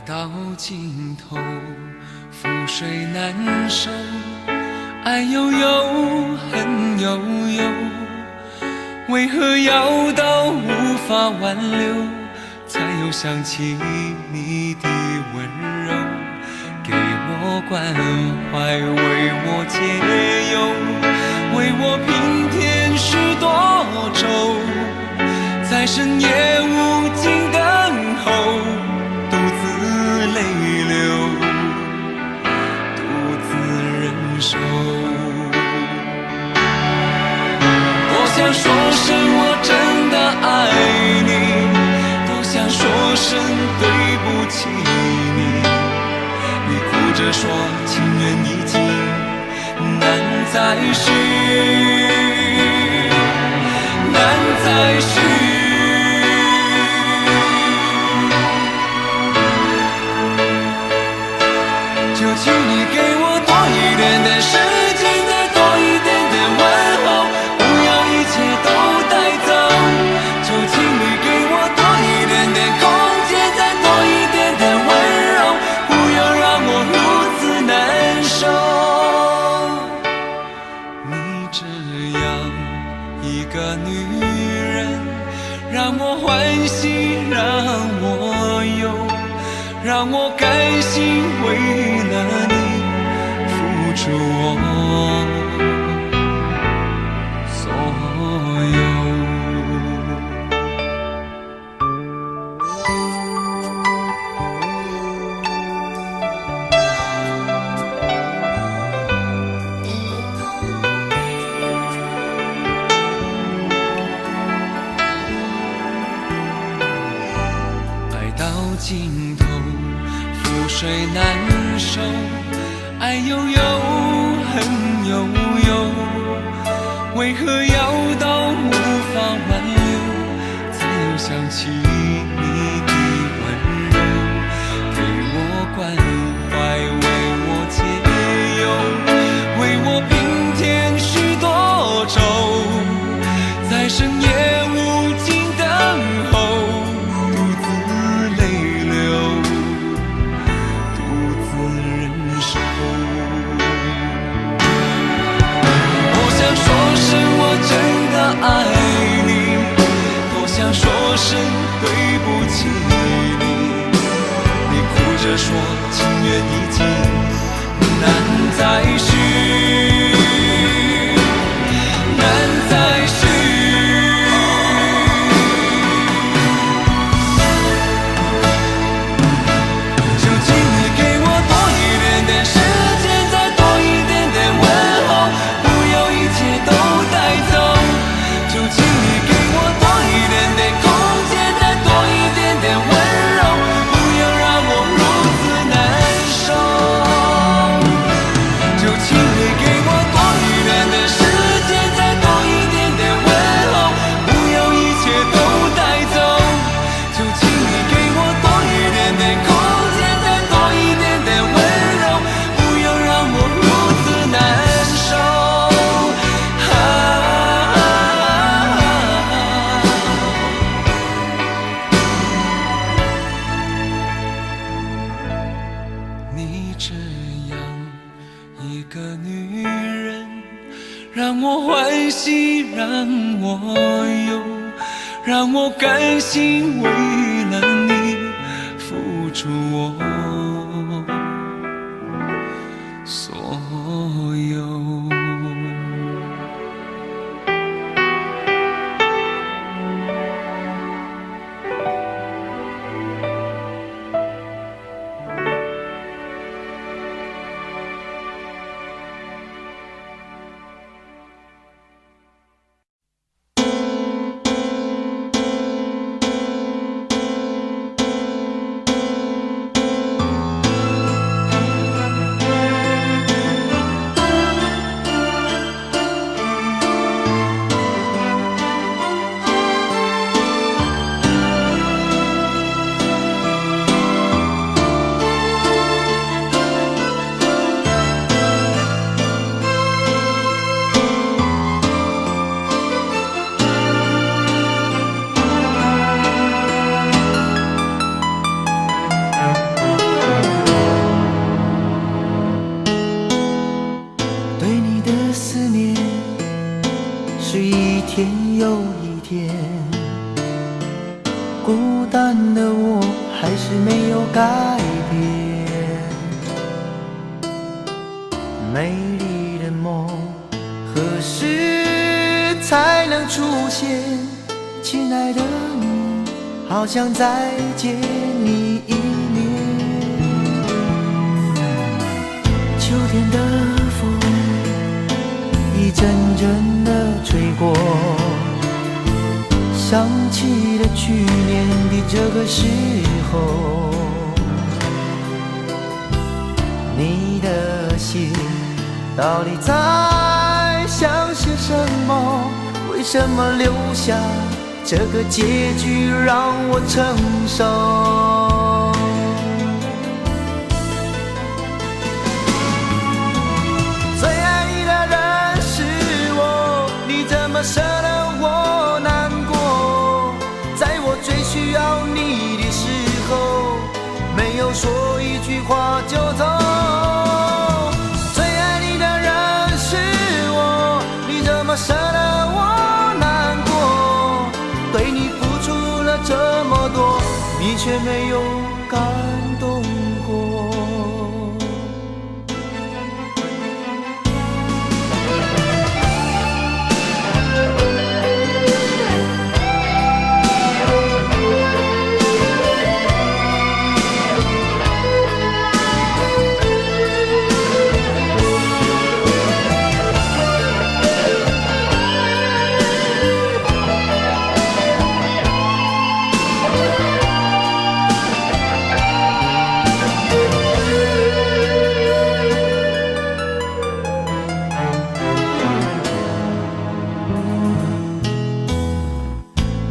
到尽头，覆水难收，爱悠悠，恨悠悠，为何要到无法挽留，才又想起你的温柔，给我关怀，为我解忧，为我平添许多愁，在深夜无尽等候，独自泪流，独自忍受。多想说声我真的爱你，多想说声对不起你，你哭着说情缘已尽，难再续，难再续。就请你给我多一点点时间，再多一点点问候，不要一切都带走。就请你给我多一点点空间，再多一点点温柔，不要让我如此难受。你这样一个女人，让我欢喜，让我忧，让我甘心为了你付出我所有。爱到尽头，覆水难收，爱悠悠，恨悠悠，为何要到无法挽留，才又想起你的温柔，给我关怀，为我解忧，为我平添许多愁，在深夜无尽等候，独自泪流，独自忍受。多想说声我真的爱你，多想说声对不起你，你哭着说情缘已尽，难再续，难再续。就请你给我多一点点时间，再多一点点问候，不要一切都带走。就请你给我多一点点空间，再多一点点温柔，不要让我如此难受。就请你给我多一点点时间，再多一点点问候，不要一切都带走。就请你给我多一点点空间，再多一点点温柔，不要让我如此难受。你这样一个女人，让我欢喜，让我忧，让我甘心为了你付出我所有。的我还是没有改变。美丽的梦何时才能出现？亲爱的你，好想再见你一面。秋天的风一阵阵的吹过，想起了去年的这个时候，你的心到底在想些什么？为什么留下这个结局让我承受？最爱你的人是我，你怎么舍得我难过？在我最需要你的时候，没有说一句话就走。最爱你的人是我，你怎么舍得我难过？对你付出了这么多，你却没有感动过。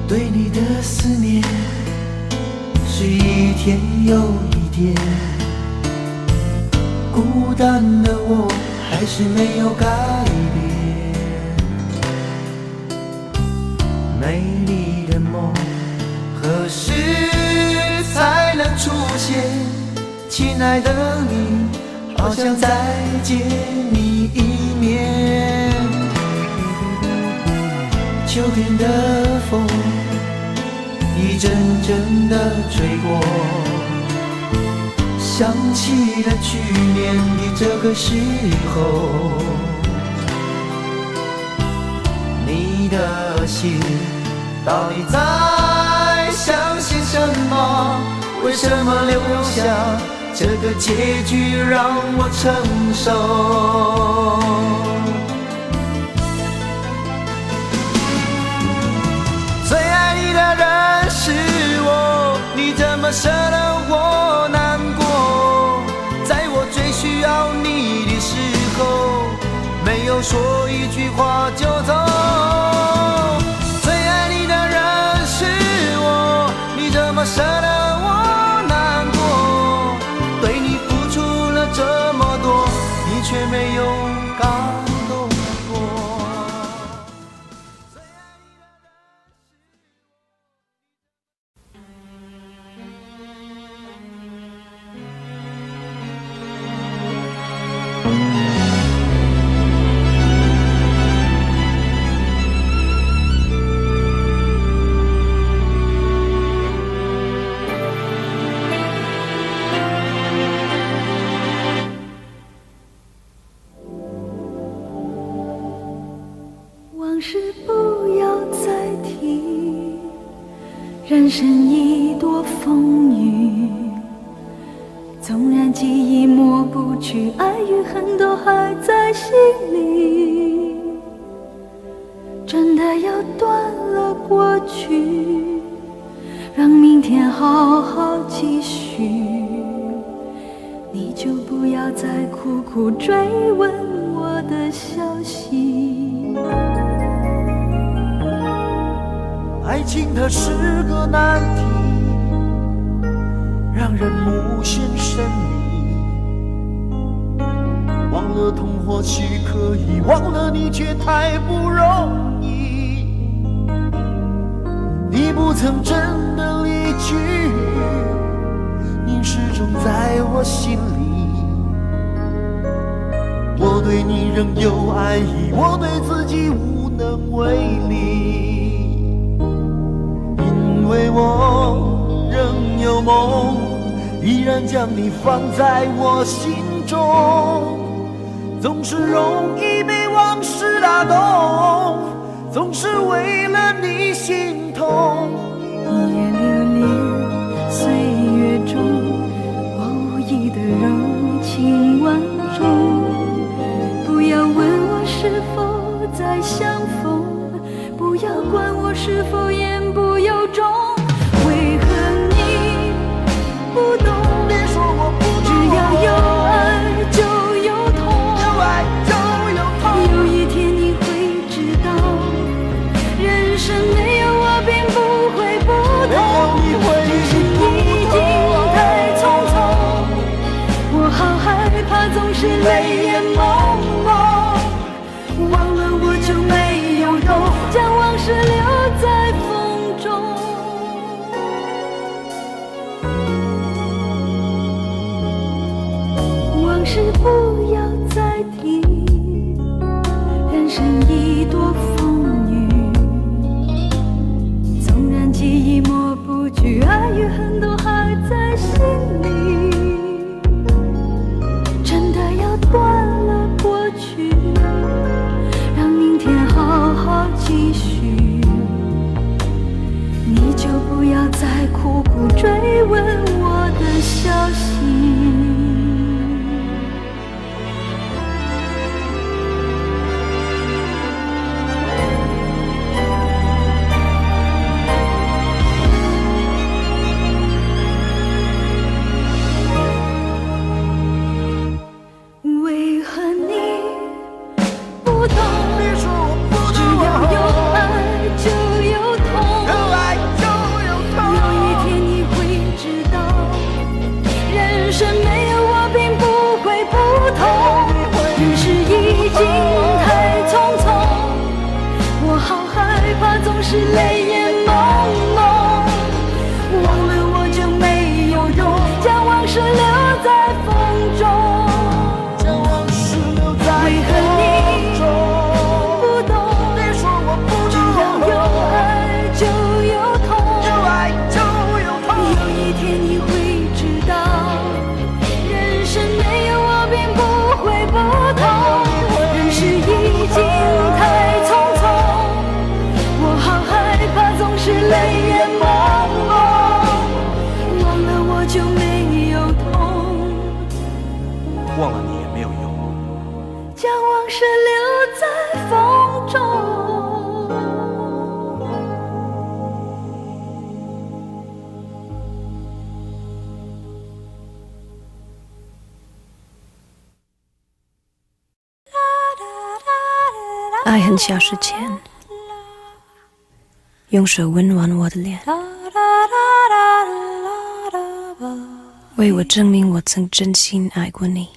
对你的思念是一天又一天，孤单的我还是没有改变。美丽的梦何时才能出现？亲爱的你，好想再见你一面。秋天的风一阵阵的吹过，想起了去年的这个时候，你的心到底在想些什么？为什么留下这个结局让我承受？最爱你的人是我，你怎么舍得我难过？在我最需要你的时候，没有说一句话就走。最爱你的人是我，你怎么舍得我难过？对你付出了这么多，你却没有感动过。往事不要再提，人生已多风雨，纵然记忆抹不去，爱与恨都还在心里。真的要断了过去，让明天好好继续，你就不要再苦苦追问我的消息。爱情它是个难题，让人无限神秘。忘了痛或许可以，忘了你却太不容易。你不曾真的离去，你始终在我心里。我对你仍有爱意，我对自己无能为力。因为我仍依然将你放在我心中，总是容易被往事打动，总是为了你心痛。一夜流连岁月中，我无意的柔情万种。不要问我是否再相逢，不要管我是否言不由衷。为何你不懂？别说我不懂，只要有爱就有痛，有爱就有痛。有一天你会知道，人生没有我并不会不同，只是已经太匆匆。我好害怕总是泪眼朦胧，忘了我就没有用，将往事留在风中。往事不要再提，人生已多风雨，纵然记忆抹不去，爱与恨都还在心里。真的要断了过去，让明天好好继续，你就不要再苦苦追问我的消息。为何你不懂？别说我不只懂，要有爱就有痛，有爱就有痛。有一天你会知道，人生没有我并不会不同，人世已经太匆匆，我好害怕总是泪眼朦胧，忘了我就没有用，将往事留在风中。将往事留在为何你风中。不懂？别说我不只懂，要有爱就有痛，有爱就有痛。有一天你会知道，人生没有我并不会不同，人世已经太匆匆，我好害怕总是泪眼朦胧，忘了我就没有痛，忘了你也没有用。将往事留在风中。爱很消失前，用手温暖我的脸，为我证明我曾真心爱过你。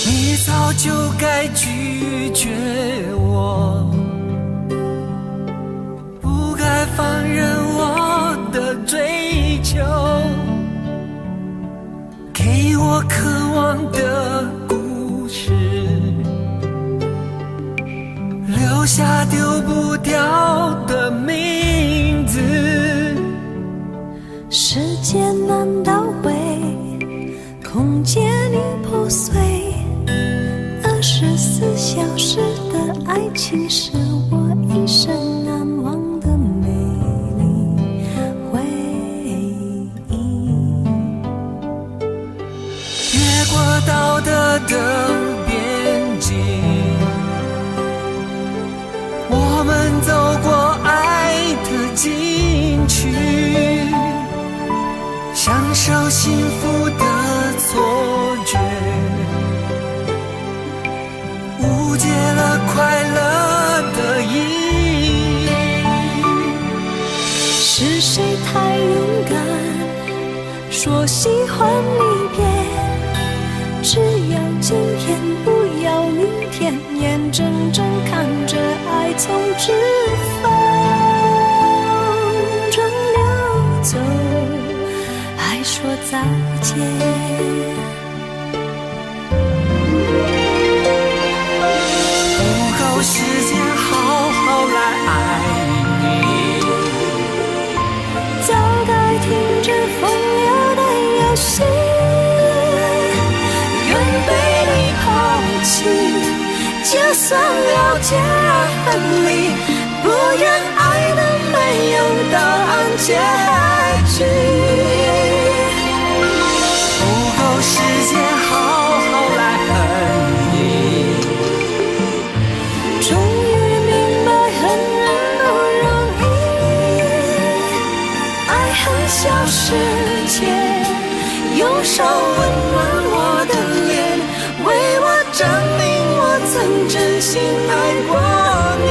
你早就该拒绝我，不该放任我的追求，给我渴望的故事，留下丢不掉的名字。时间难倒回，空间已破碎，24小时的爱情是我一生难忘的美丽回忆。越过道德的边境，我们走过爱的禁区，享受幸福的错觉，勇敢，说喜欢离别，只要今天不要明天，眼睁睁看着爱从指缝中流走，还说再见。不够时间好好来爱你，早该停止风流的游戏，愿被你抛弃，就算了解而分离，不愿爱的没有答案结局。不够时间好好来恨你，终于明白恨人不容易，爱恨消失前，用手温暖我的脸，为我证明我曾真心爱过你。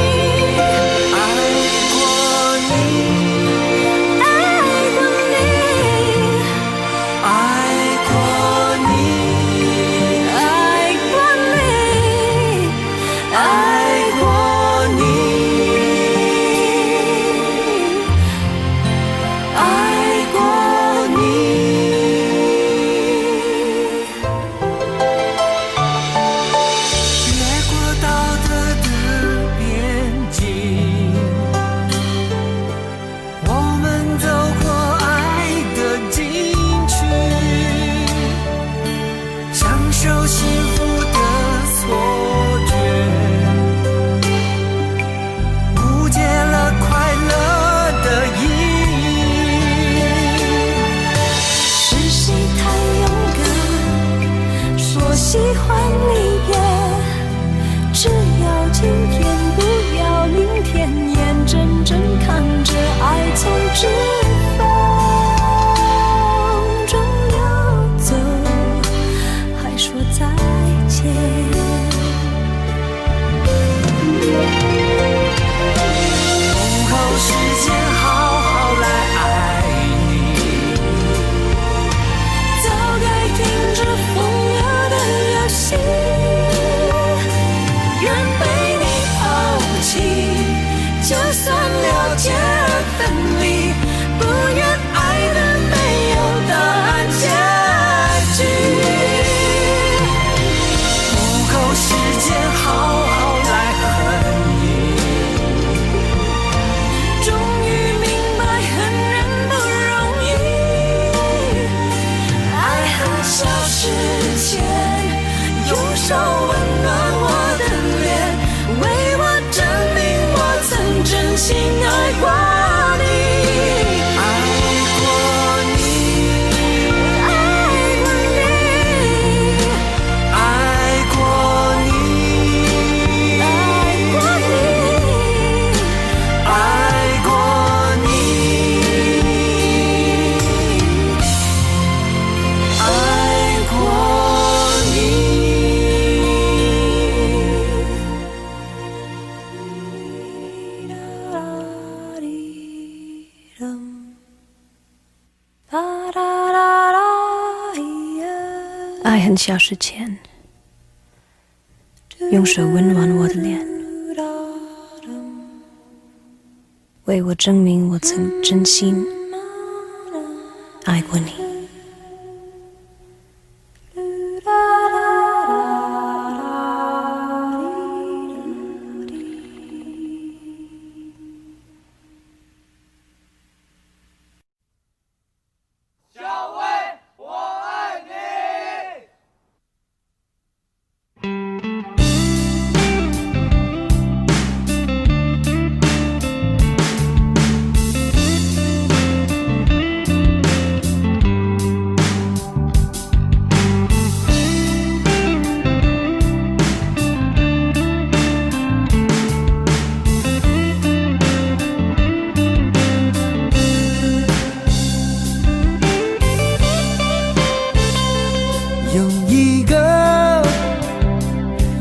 喜欢离别，只要今天不要明天，眼睁睁看着爱从指缝中流走，还说再见。不够时间好好来爱你，早该停止风流的游戏，愿被你抛弃，就算了解而分离，不愿爱的没有答案结局。不够时间好好来恨你，终于明白恨人不容易，爱恨消失前，用手温暖我的脸，为我证明我曾真心爱过你。爱过你，爱过你，爱过你，爱过你，爱过你，爱过爱恨消失前，用手温暖我的脸，为我证明我曾真心爱过你。有一个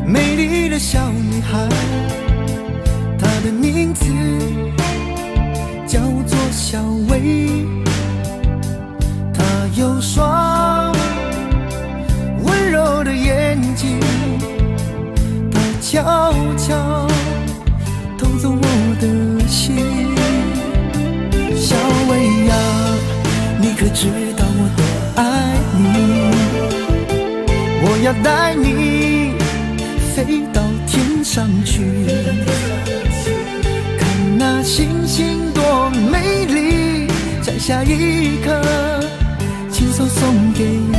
美丽的小女孩，她的名字叫做小薇。有双温柔的眼睛，它悄悄偷走我的心。小薇呀，你可知道我多爱你？我要带你飞到天上去，看那星星多美丽，摘下一颗亲手送给你。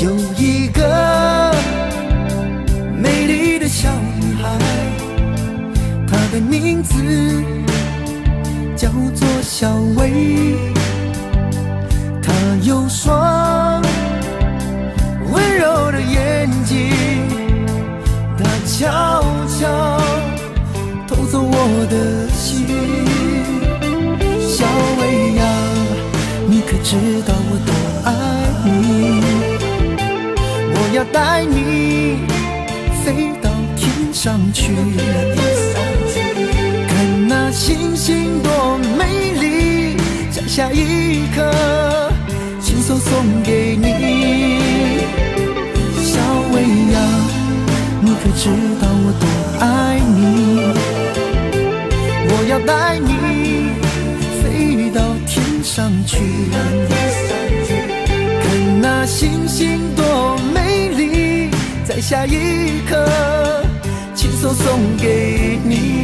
有一个美丽的小女孩，她的名字叫做小薇。她有双温柔的眼睛，她悄悄偷走我的心。小薇呀，你可知道我多爱你？我要带你飞到天上去，看那星星多美丽，摘下一颗亲手送给你。小薇呀，你可知道我多爱你？我要带你飞到天上去，看那星星多美丽，摘下一颗亲手送给你。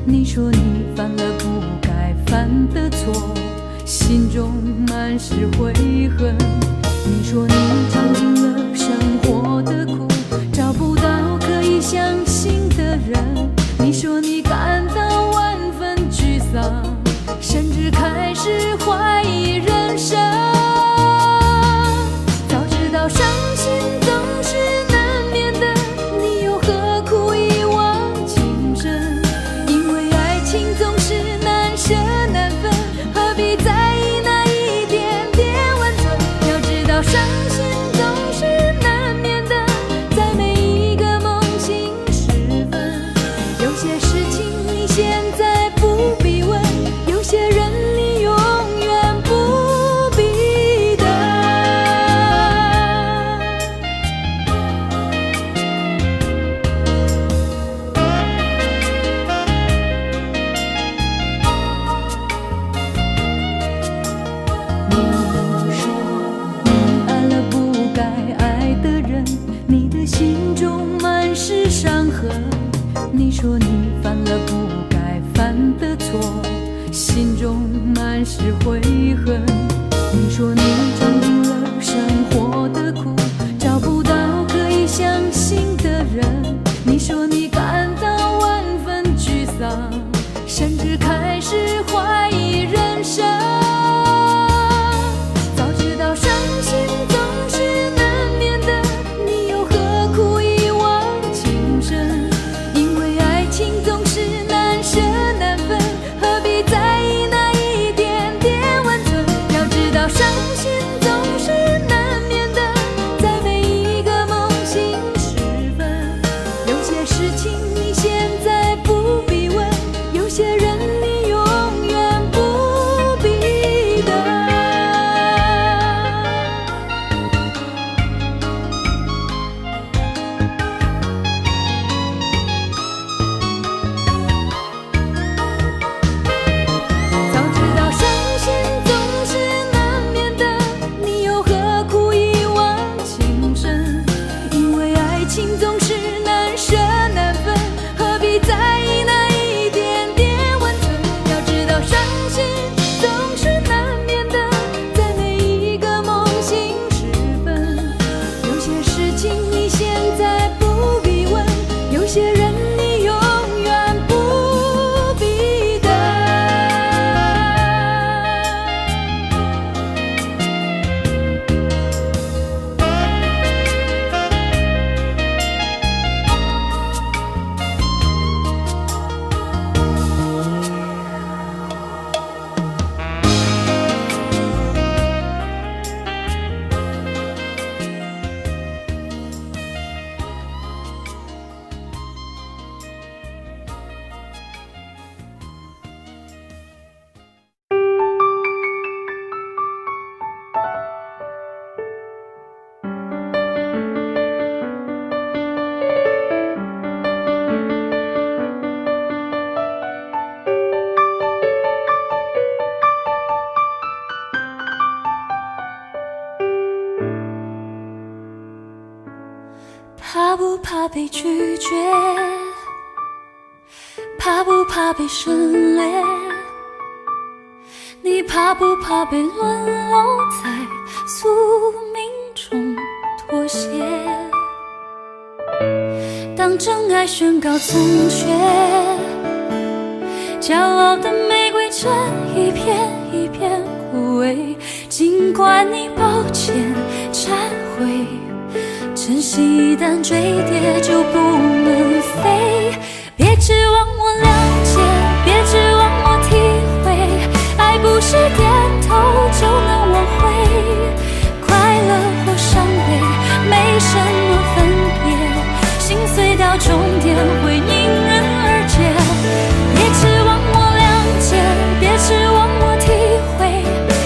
你说你犯了不该犯的错，心中满是悔恨。你说你尝尽了生活的苦，找不到可以相信的人。你说你感到万分沮丧，甚至开始怀疑人生。早知道伤心总是难免的，你又何苦一往情深？因为爱情总是难舍难分，何必在意那一点点温存？要知道伤心总是难免的，在每一个梦醒时分。有些事情你现在不必问，有些人你永远不必等。你说你爱了不该爱的人，你的心中满是伤痕。你说你犯了不该犯的错，心中满是悔恨。你说你尝尽了生活的苦，找不到可以相信的人。你说你感到万分沮丧，甚至开始怀疑人生。早知道伤心总是难免的，你又何苦一往情深？因为爱情总是难舍难分，何必心总是难免的，在每一个梦醒时分。有些事情你现在不必问，有些人你永远不必等。早知道伤心总是难免的，你又何苦一往情深？因为爱情总是难舍难分，何必在意那一点点温存？要知道伤心总是难免的，在每一个梦醒时分。有些事情你现在不必问，有些人你永远不必等。怕不怕被拒绝？怕不怕被省略？你怕不怕被沦落在宿命中妥协？当真爱宣告从缺，骄傲的玫瑰正一片一片枯萎。尽管你抱歉忏悔，真心一旦坠跌就不能飞。别指望我了解，别指望我体会，爱不是点头就能挽回。快乐或伤悲没什么分别，心碎到终点会迎刃而解。别指望我了解，别指望我体会，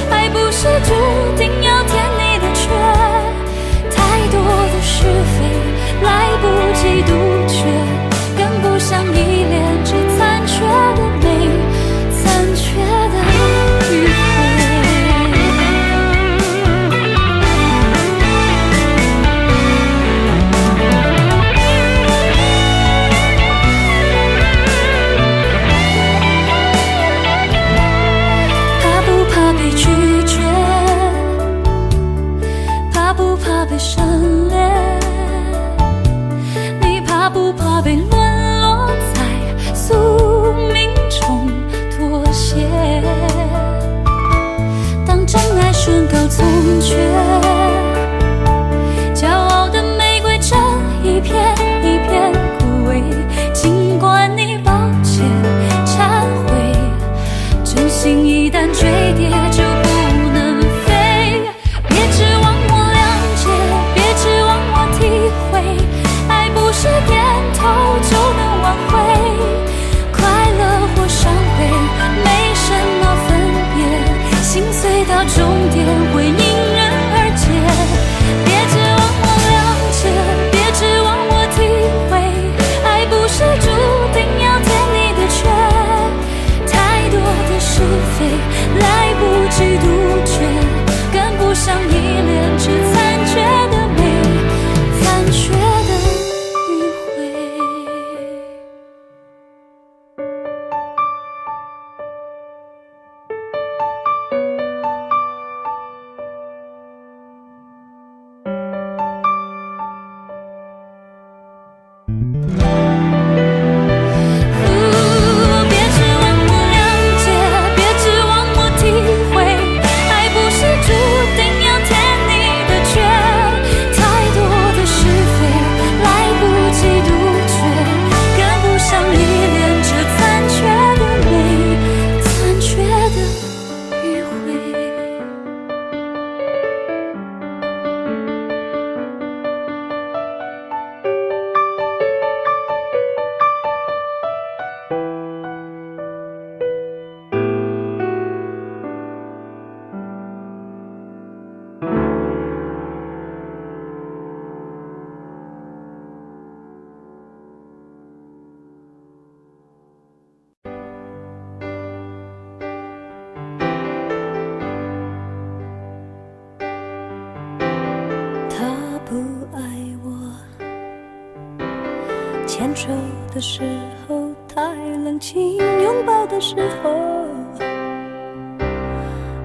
爱不是注定要填你的缺。太多的是非来不及杜绝，跟不上依恋这残缺的美，残缺的迂回。怕不怕被拒绝？怕不怕被省略？你怕不怕被沦落在宿命中妥协？当真爱宣告从缺，骄傲的玫瑰正一片一片枯萎。尽管你抱歉忏悔，真心一旦坠跌就不能飞。别指望我了解，别指望我体会，爱不是点头就能挽回。快乐或伤悲没什么分别，心碎到终点会迎刃而牵手的时候太冷清，拥抱的时候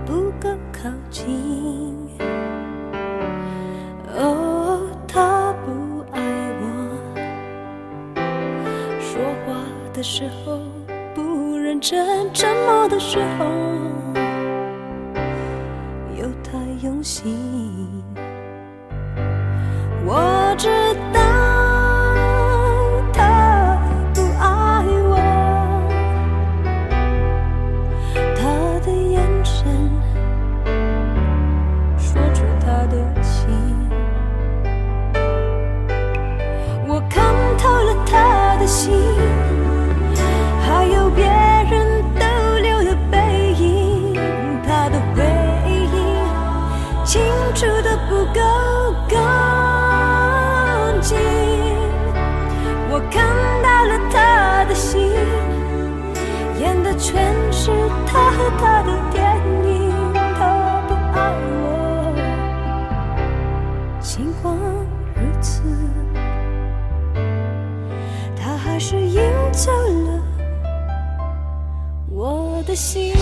不够靠近。哦，他不爱我，说话的时候不认真，沉默的时候又太用心。我知道他不爱我，他的眼神说出他的心。我看透了他的心，还有别人逗留的背影，他的回忆清楚的不够干净。我看到了他的心，演的全是他和他的电影。他不爱我，尽管如此，他还是赢走了我的心。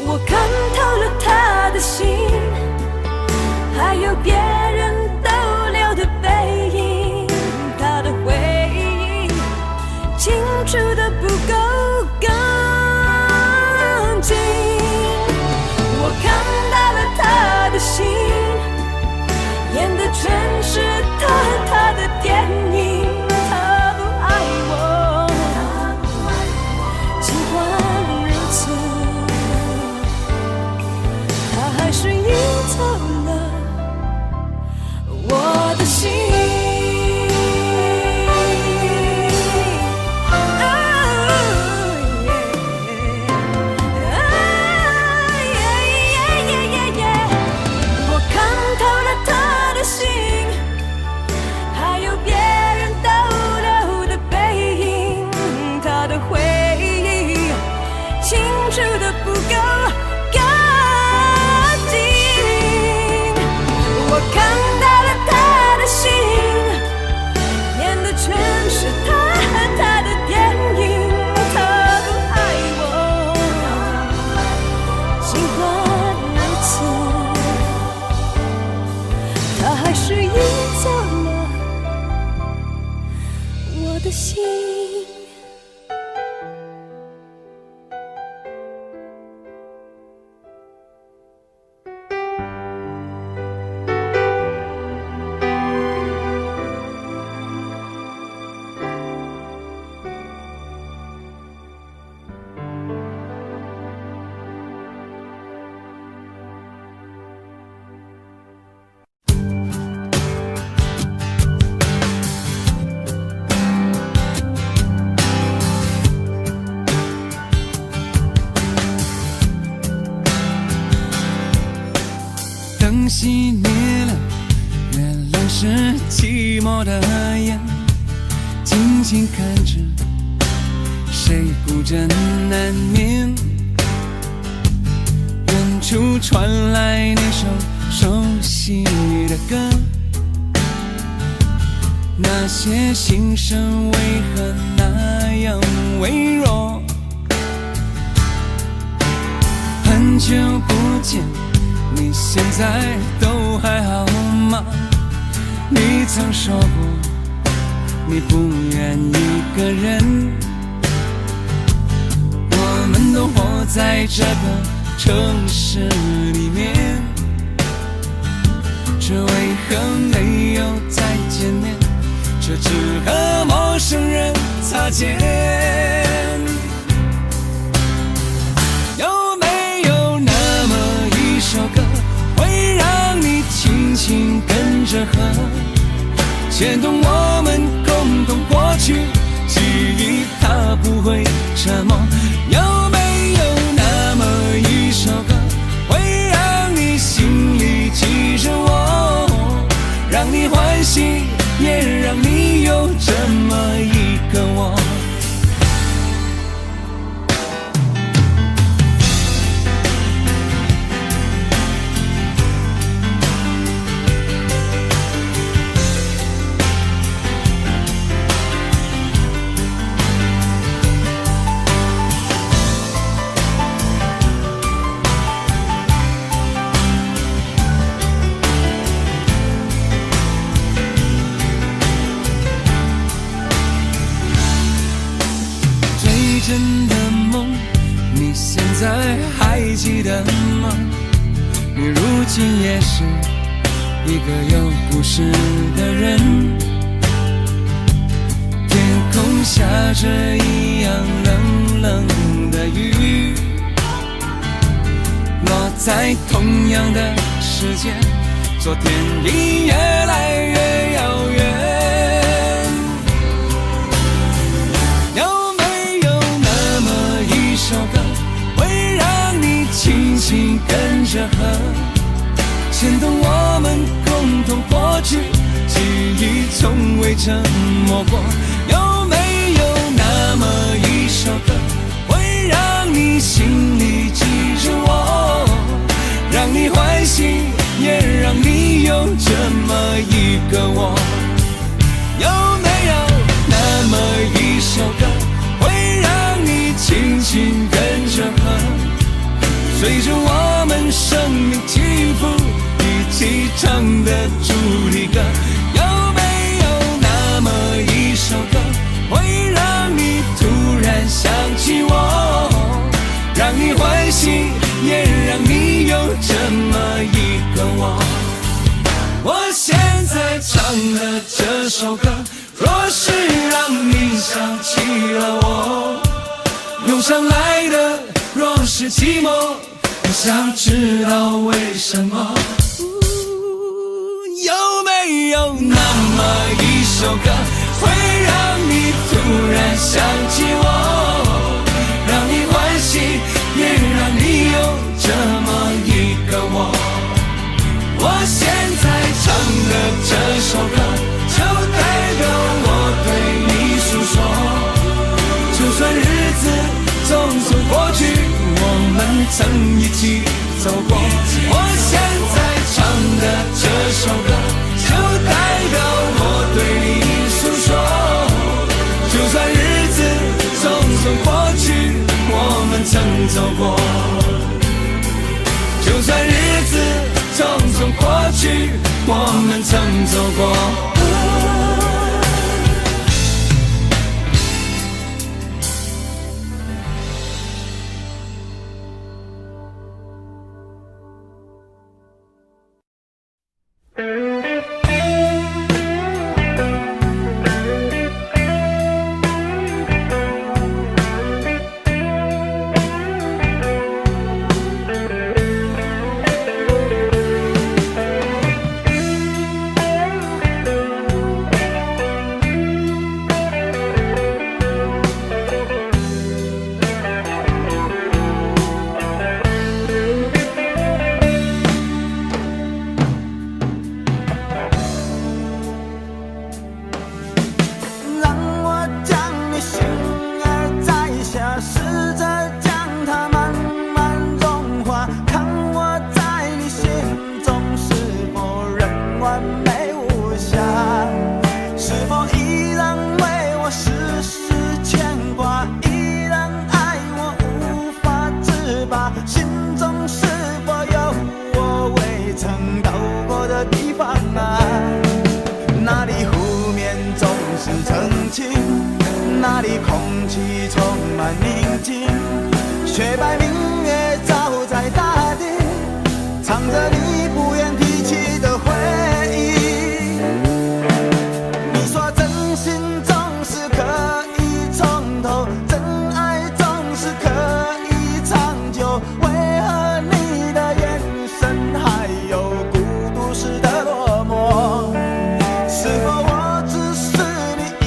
我看透了他的心，还有别人逗留的背影，他的回忆清楚的不够干净。我看到了他的心，演的全是他和他的电影。他不爱我，尽管如此，还是赢走了我的心。我看透了他的心，还有别人逗留的背影，他的回忆清楚的不够干净。我看到了他的心，演的全是他和他的电影。他不爱我，尽管如此，他还是赢走了我的心。灯熄灭了，原来是寂寞的眼，静静看着谁孤枕难眠。远处传来那首熟悉的歌，那些心声为何那样微弱？很久不见，你现在都还好吗？你曾说过你不愿一个人，我们都活在这个城市里面，这为何没有再见面？这只和陌生人擦肩。有没有那么一首歌，会让你轻轻跟着和，牵动我们共同过去，记忆它不会沉默。有没有那么一首歌，会让你心里记着我，让你欢喜，也让你有这么一个我。真的梦，你现在还记得吗？你如今也是一个有故事的人。天空下着一样冷冷的雨，落在同样的时间，昨天离越来越遥远。首歌会让你轻轻跟着和，牵动我们共同过去，记忆从未沉默过。有没有那么一首歌，会让你心里记着我，让你欢喜，也让你有这么一个我？有没有那么一首歌，轻轻跟着和，随着我们生命起伏，一起唱的主题歌？有没有那么一首歌，会让你突然想起我，让你欢喜，也让你有这么一个我？我现在唱的这首歌，若是让你想起了我，涌上来的若是寂寞，我想知道为什么。有没有那么一首歌，会让你突然想起我，让你欢喜，也让你有这么一个我？我现在唱的这首歌，就代表我对你诉说，就算日子匆匆过去，我们曾一起走过。我现在唱的这首歌，就代表我对你诉说，就算日子匆匆过去，我们曾走过。就算日子匆匆过去，我们曾走过。那里空气充满宁静，雪白明月照在大地，唱着你不愿提起的回忆。你说真心总是可以从头，真爱总是可以长久，为何你的眼神还有孤独时的落寞？是否我只是你一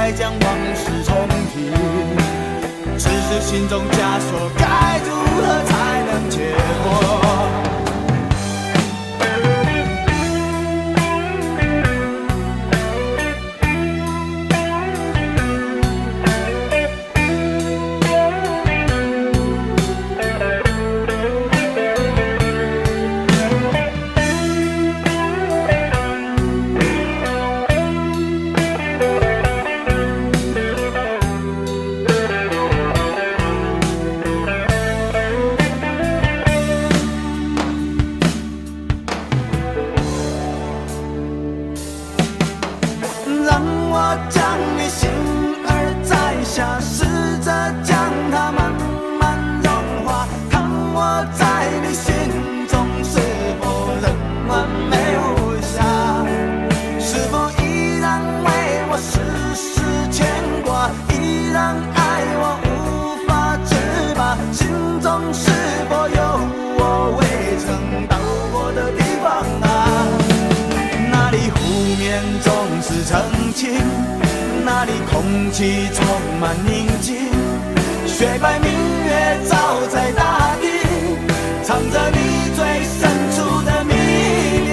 再将往事重提。只是心中枷锁，该如何才能解脱？那里空气充满宁静，雪白明月照在大地，藏着你最深处的秘密。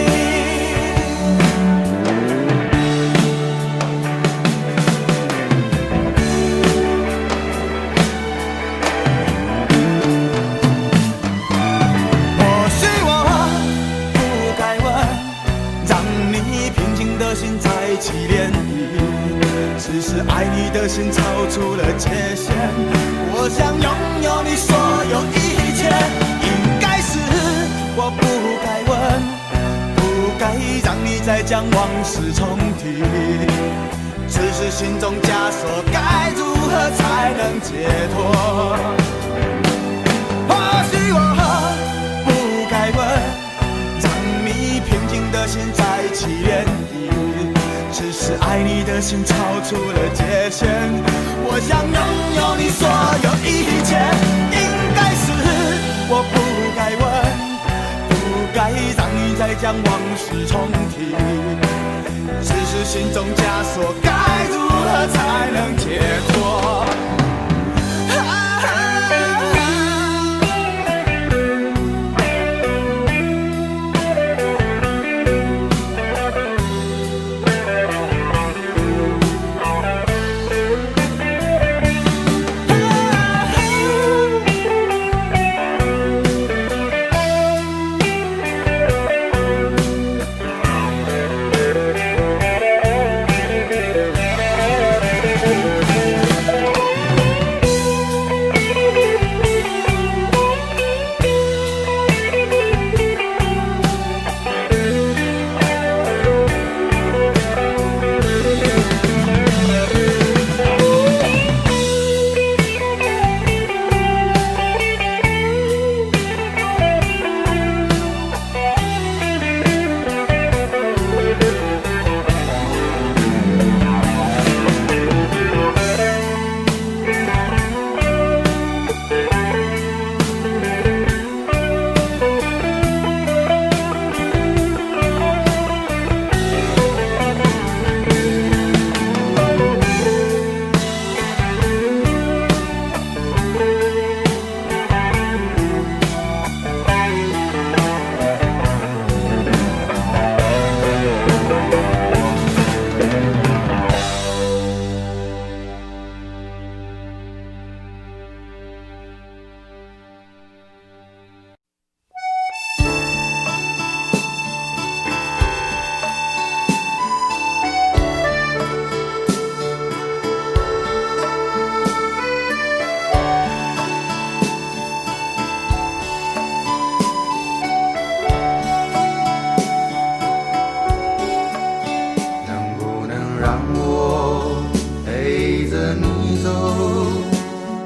或许我不该问，让你平静的心再起涟漪。只是爱你的心超出了界限，我想拥有你所有一切。应该是我不该问，不该让你再将往事重提。只是心中枷锁，该如何才能解脱？或许我不该问，让你平静的心再起涟漪。只是爱你的心超出了界限，我想拥有你所有一切。应该是我不该问，不该让你再将往事重提。只是心中枷锁，该如何才能解脱？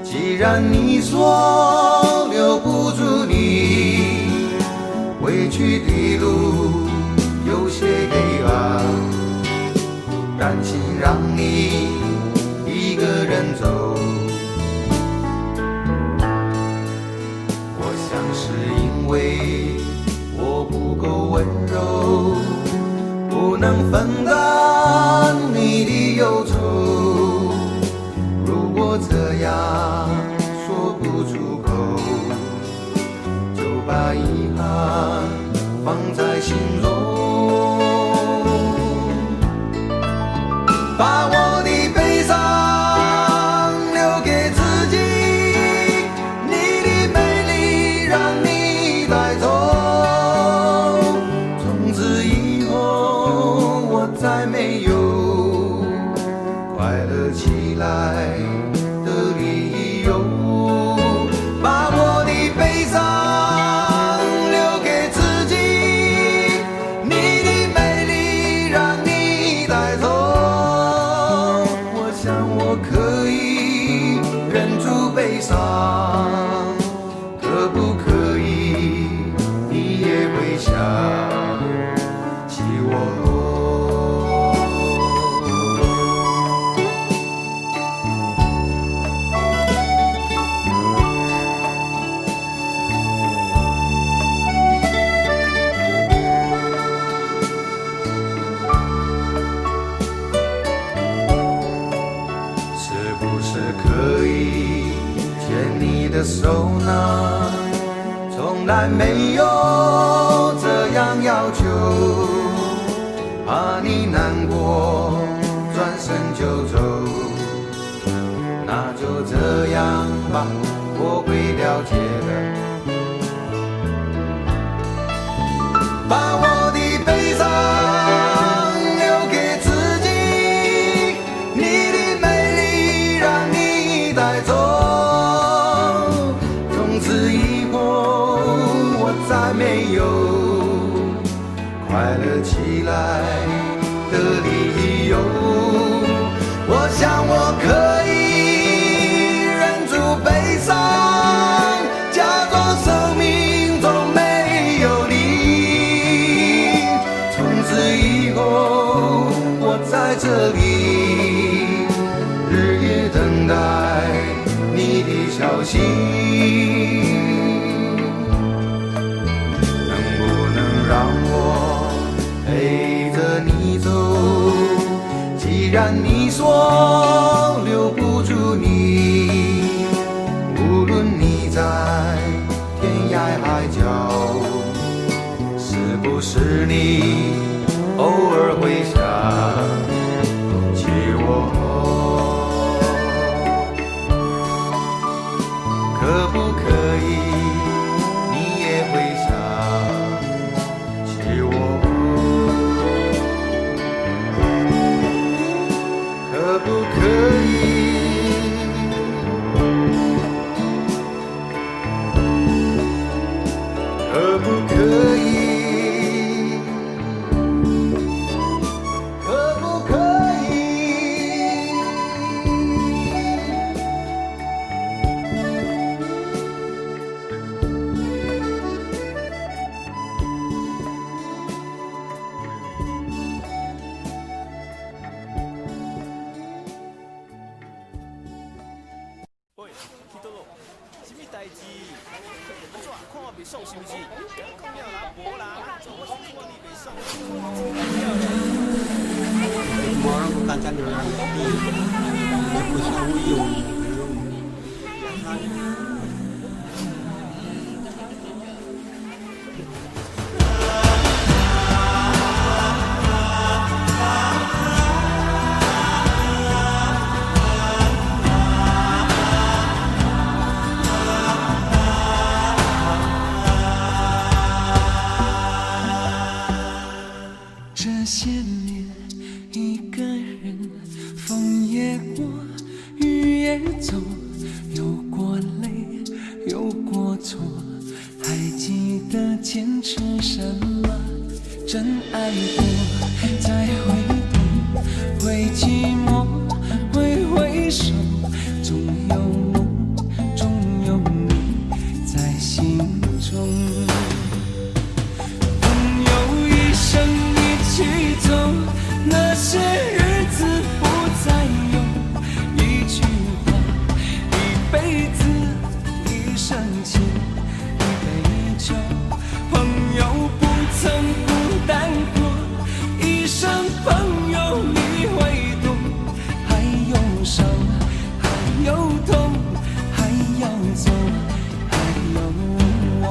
既然你说留不住你，回去的路有些黑暗，担心让你一个人走。我想是因为我不够温柔，不能分担你的忧愁。起我。是不是可以牵你的手呢？从来没有这样要求，怕你难过，转身就走。那就这样吧，我会了解的。把我的悲伤留给自己，你的美丽让你带走。从此以后我再没有快乐起来的理由。我想我可以忍住悲伤，假装生命中没有你。从此以后我在这里日夜等待你的消息。能不能让我陪着你走？既然你说留不住你，无论你在天涯海角，是不是你偶尔会想起我？可不可以你也会想起我？可不可以？可不可以？可不可以？喂，去倒落？什么代志？安怎看我袂爽是不是？讲了啦，无啦，做我是看你袂爽。Orang bukan orang di Kusawiyung.坚持什么？真爱过，再回头，会寂寞，会回首，总有梦，总有你在心中。朋友一生一起走，那些日子不再有。一句话，一辈子，一生情，一杯酒。朋友不曾孤单过，一生朋友你会懂。还有伤，还有痛，还要走，还有我。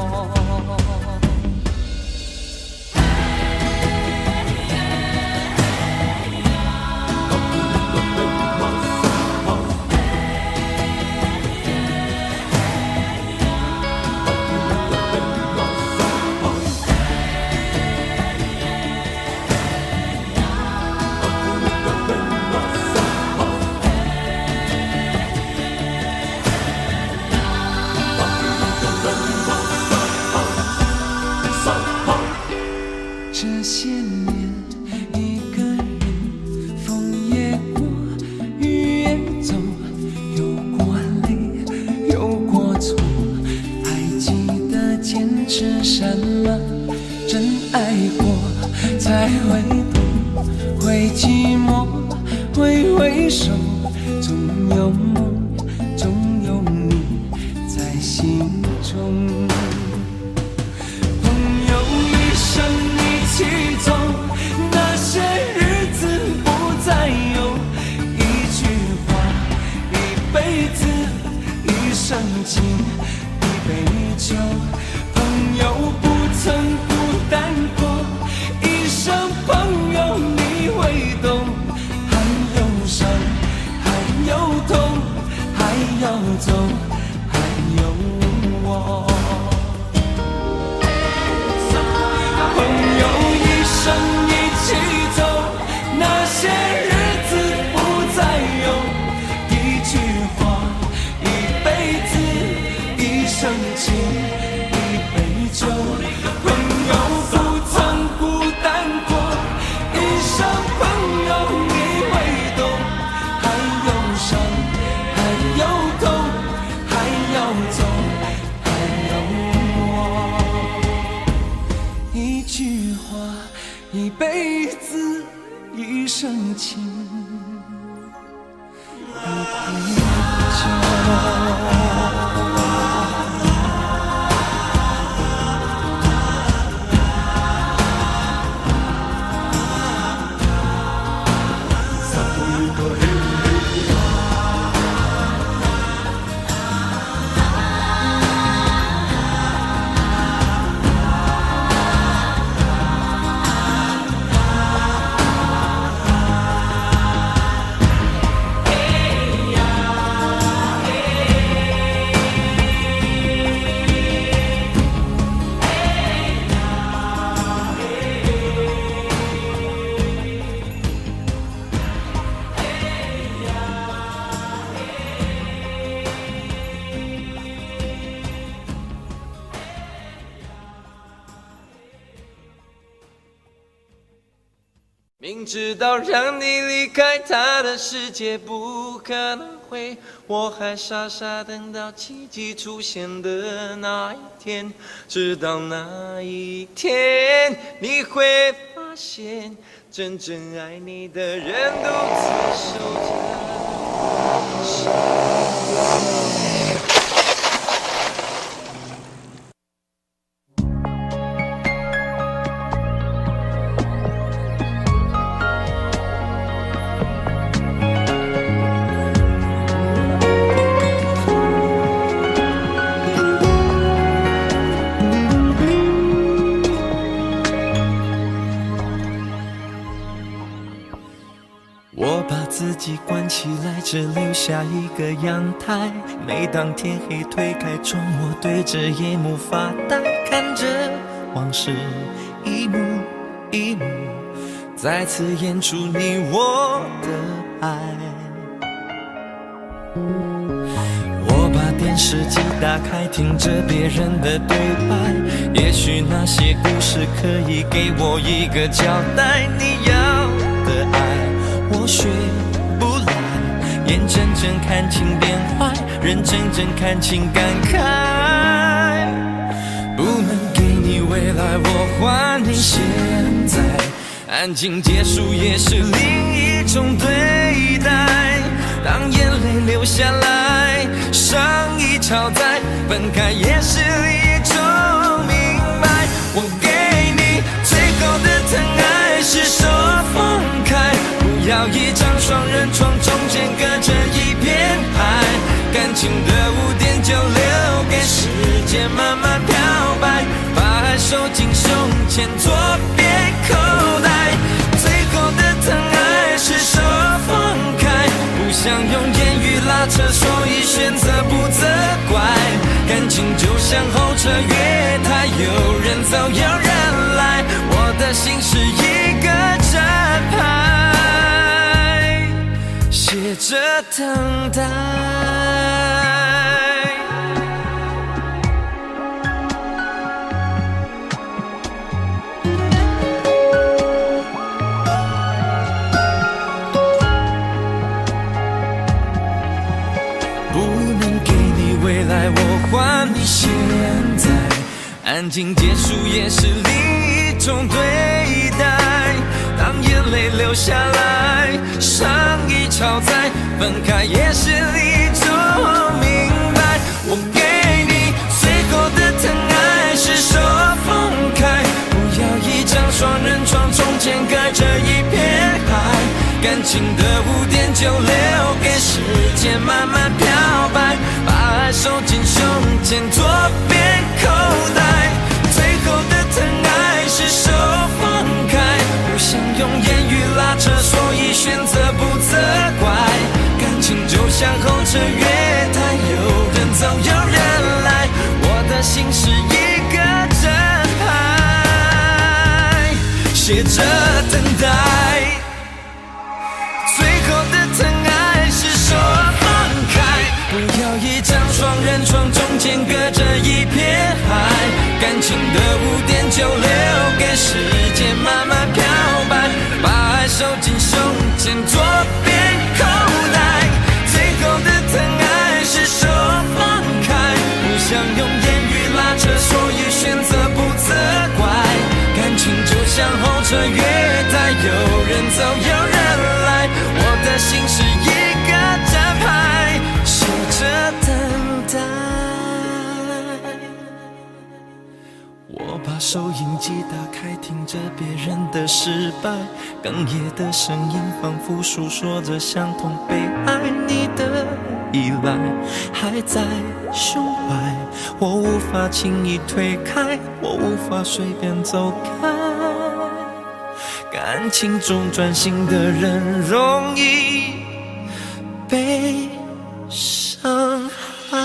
这些年，一个人，风也过，雨也走，有过泪，有过错，还记得坚持什么？真爱过才会懂，会寂寞，会手，总有梦，总有你在心中。朋友一生一起走，那些日子不再有，一句话，一辈子，一生情，一杯酒。朋友不曾孤单过，一生朋友你会懂。还有伤，还有痛，还要走，还有我。朋友一生一起走，那些日子不再有，一句话，一辈子，一生情，一杯酒。朋友不曾孤单过，一生朋友你会懂。还有伤，还有痛，还要走，还有我。一句话，一辈子，一生情，一杯酒。明知道让你离开他的世界不可能会，我还傻傻等到奇迹出现的那一天。直到那一天，你会发现，真正爱你的人独自守着。我把自己关起来，只留下一个阳台。每当天黑推开窗，我对着夜幕发呆，看着往事一幕一幕再次演出你我的爱。我把电视机打开，听着别人的对白，也许那些故事可以给我一个交代。你要的爱我学不来，眼睁睁看情变坏，人睁睁看情感慨。不能给你未来，我还你现在。安静结束也是另一种对待。当眼泪流下来，伤已超载，分开也是一种明白。我给你最后的疼爱，是手放开，不要一张双人床，中间隔着一片海。感情的污点就留给时间慢慢漂白，把爱收进胸前左边口袋。最后的疼爱是手放开，不想用言语拉扯，所以选择不责怪。感情就像候车月台，有人走有人来，我的心是一个站牌，写着等待。我还你现在，安静结束也是另一种种对待。当眼泪流下来，伤已超载，分开也是一种明白。我给你最后的疼爱是手放开，不要一张双人床，中间隔着一片海。感情的污点就留给时间慢慢漂白，把爱收进胸前左边口袋。最后的疼爱是手放开，不想用言语拉扯，所以选择不责怪。感情就像候车月台，有人走有人来，我的心是一个正牌，写着等待。最后的疼爱是手放开，不要一张双人床，中间隔着一片海。感情的污点就留给时间慢慢漂白，把爱收进胸前左边口袋。最后的疼爱是手放开，不想用言语拉扯，所以选择不责怪。感情就像候车月台，有人走有人来，我的心是一个站牌，写着等待。我把收音机打开，听着别人的失败，哽咽的声音仿佛诉说着相同被爱你的依赖，还在胸怀，我无法轻易推开，我无法随便走开。感情中专心的人容易被伤害。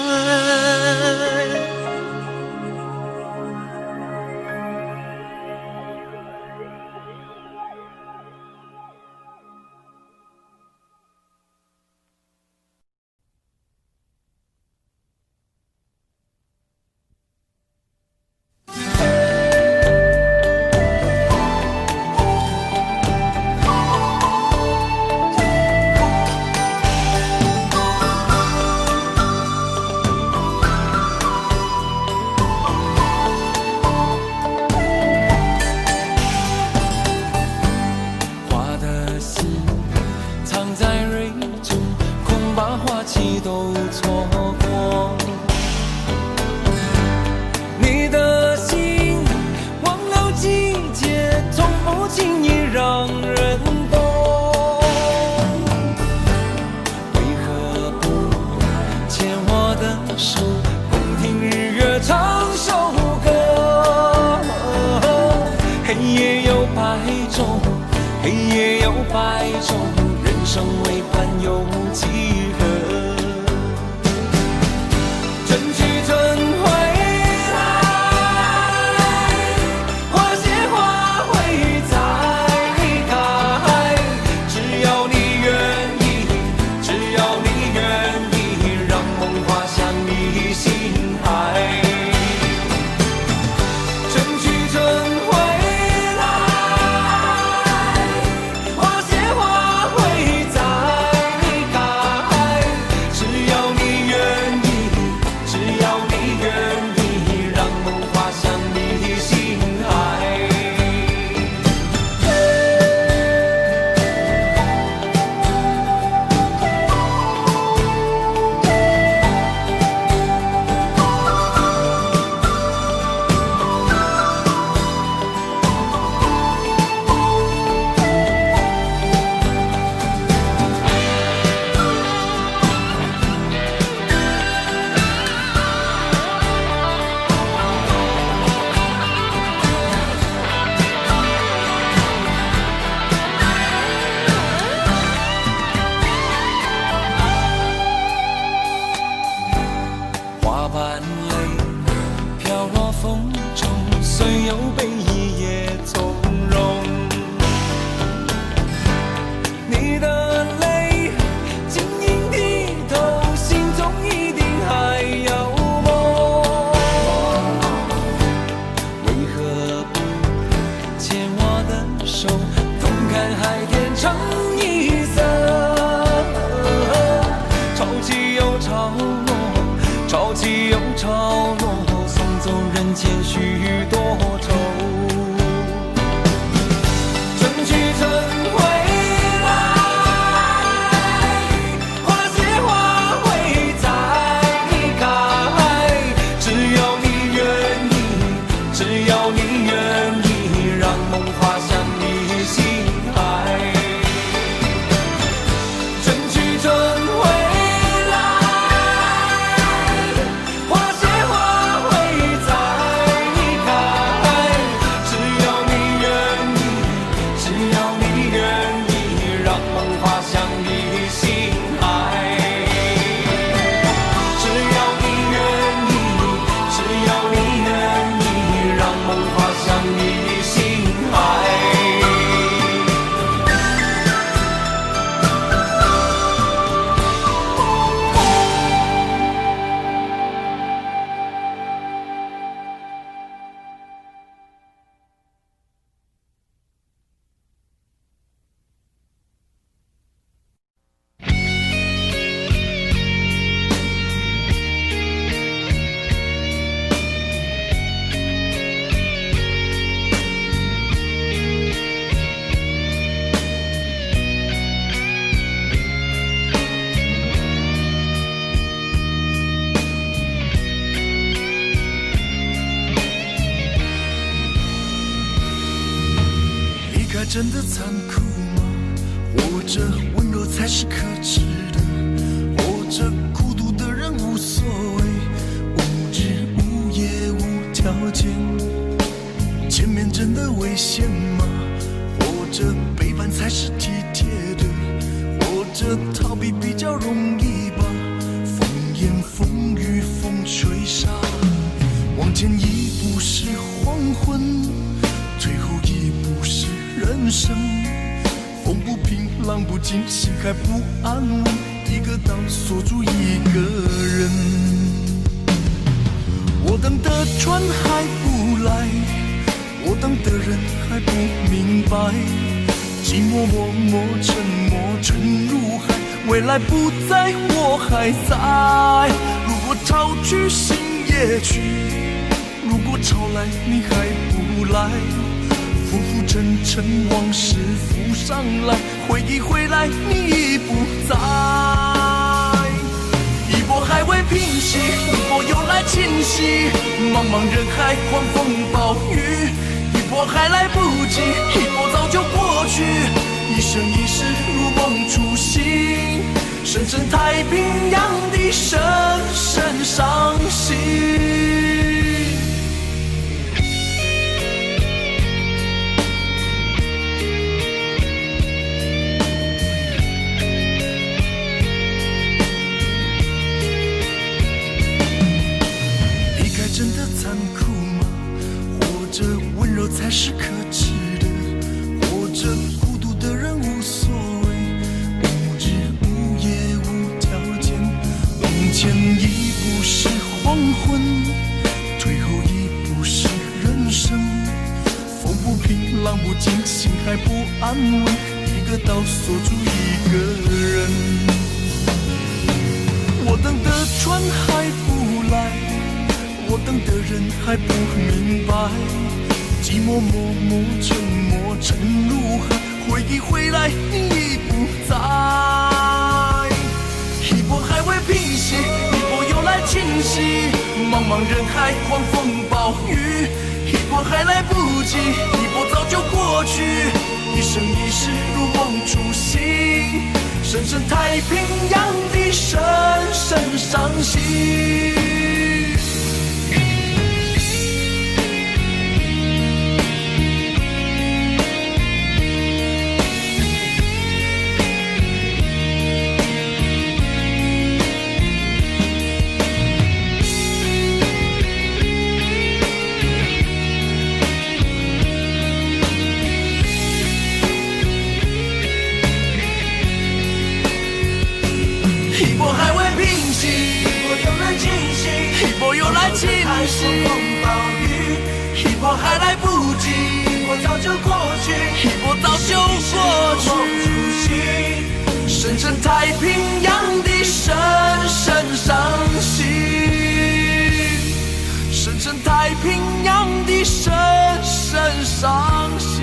潮落，送走人间许多愁。该真的残酷吗？活着温柔才是可耻的，活着孤独的人无所谓，无日无夜无条件。前面真的危险吗？活着背叛才是体贴的，活着逃避比较容易吧。风言风语风吹沙，往前一步是黄昏，退后一步是人生。风不平浪不静，心还不安稳，一个岛锁住一个人。我等的船还不来，我等的人还不明白，寂寞默默沉默沉入海，未来不在我还在。如果潮去心也去，如果潮来你还不来，浮浮沉沉往事浮上来，回忆回来你已不在。一波还未平息，一波又来侵袭，茫茫人海狂风暴雨，一波还来不及，一波早就过去，一生一世如梦初醒，深深太平洋的深深伤心。真的残酷吗？活着温柔才是可耻的，活着孤独的人无所谓，无日无夜无条件。往前一步是黄昏，退后一步是人生。风不平浪不静，心还不安稳，一个岛锁住一个人。我等的船还不来，我等的人还不明白，寂寞默默沉默沉入海，回忆回来你已不在。一波还未平息，一波又来侵袭，茫茫人海狂风暴雨，一波还来不及，一波早就过去，一生一世如梦初醒，深深太平洋的深深伤心。一波还未平息，一波又来侵袭，一波又来侵袭，风暴雨，一波还来不及，一波早就过去，一波早就过去，深深太平洋的深深伤心，深深太平洋的深深伤心。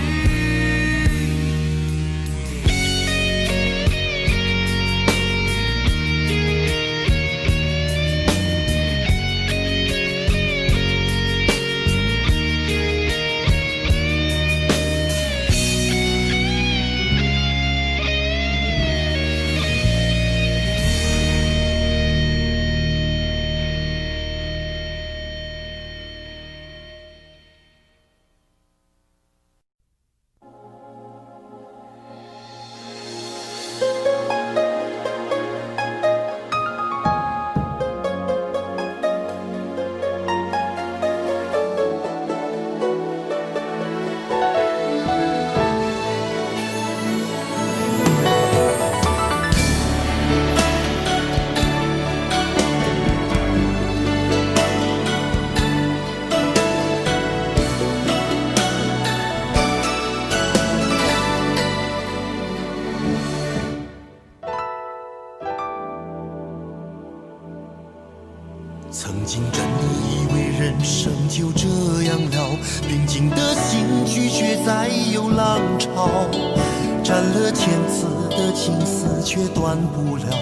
曾经真的以为人生就这样了，平静的心拒绝再有浪潮，斩了千次的情丝却断不了，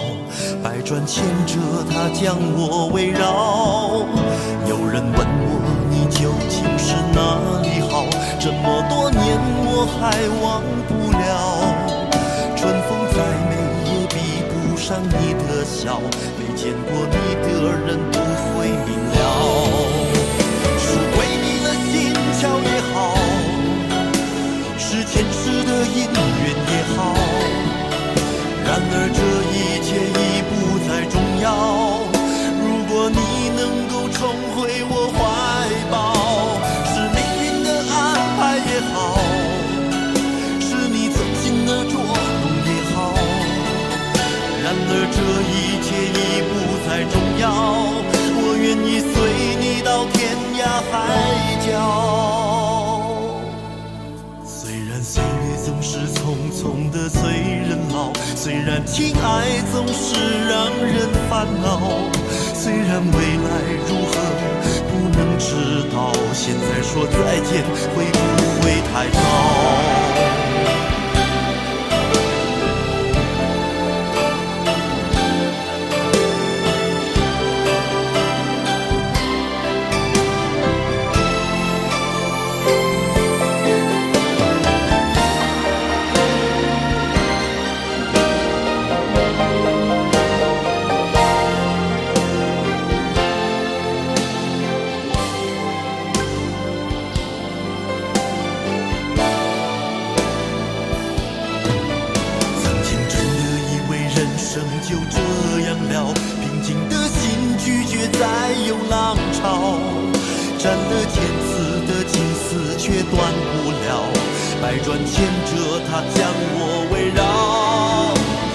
百转牵着它将我围绕。有人问我你究竟是哪里好？这么多年我还忘不了。春风再美也比不上你的笑，没见过你的人不会明了。是鬼迷了心窍也好，是前世的因缘也好，然而这一切已不再重要。如果你能够重回我怀抱，是命运的安排也好，是你存心的捉弄也好，然而这一切已不再重要。我愿意随你到天涯海角。虽然岁月总是匆匆的催人老，虽然情爱总是让人烦恼，虽然未来如何不能知道，现在说再见会不会太早？就这样了，平静的心拒绝再有浪潮，斩了千次的情丝却断不了，百转千折它将我围绕。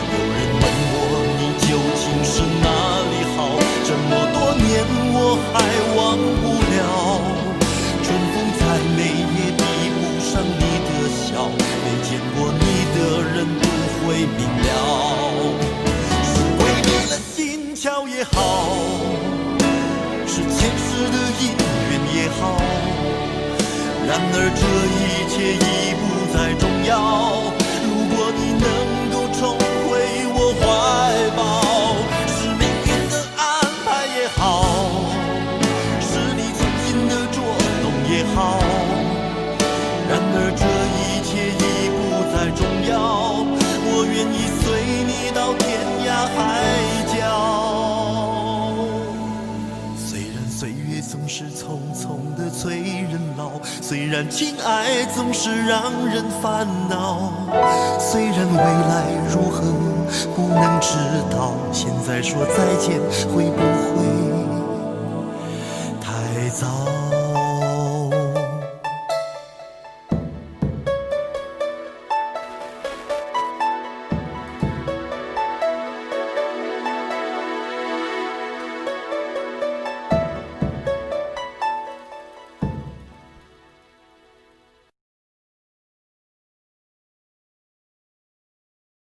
有人问我你究竟是哪里好，这么多年我还忘不了。春风再美也比不上你的笑，没见过你的人不会明了。巧也好，是前世的因缘也好，然而这一切已不再重要。如果你能够重回我怀抱，是命运的安排也好，是你存心的捉弄也好，然而这一切已不再重要。我愿意随你到天涯海角。总是匆匆的催人老，虽然情爱总是让人烦恼，虽然未来如何不能知道，现在说再见会不会太早？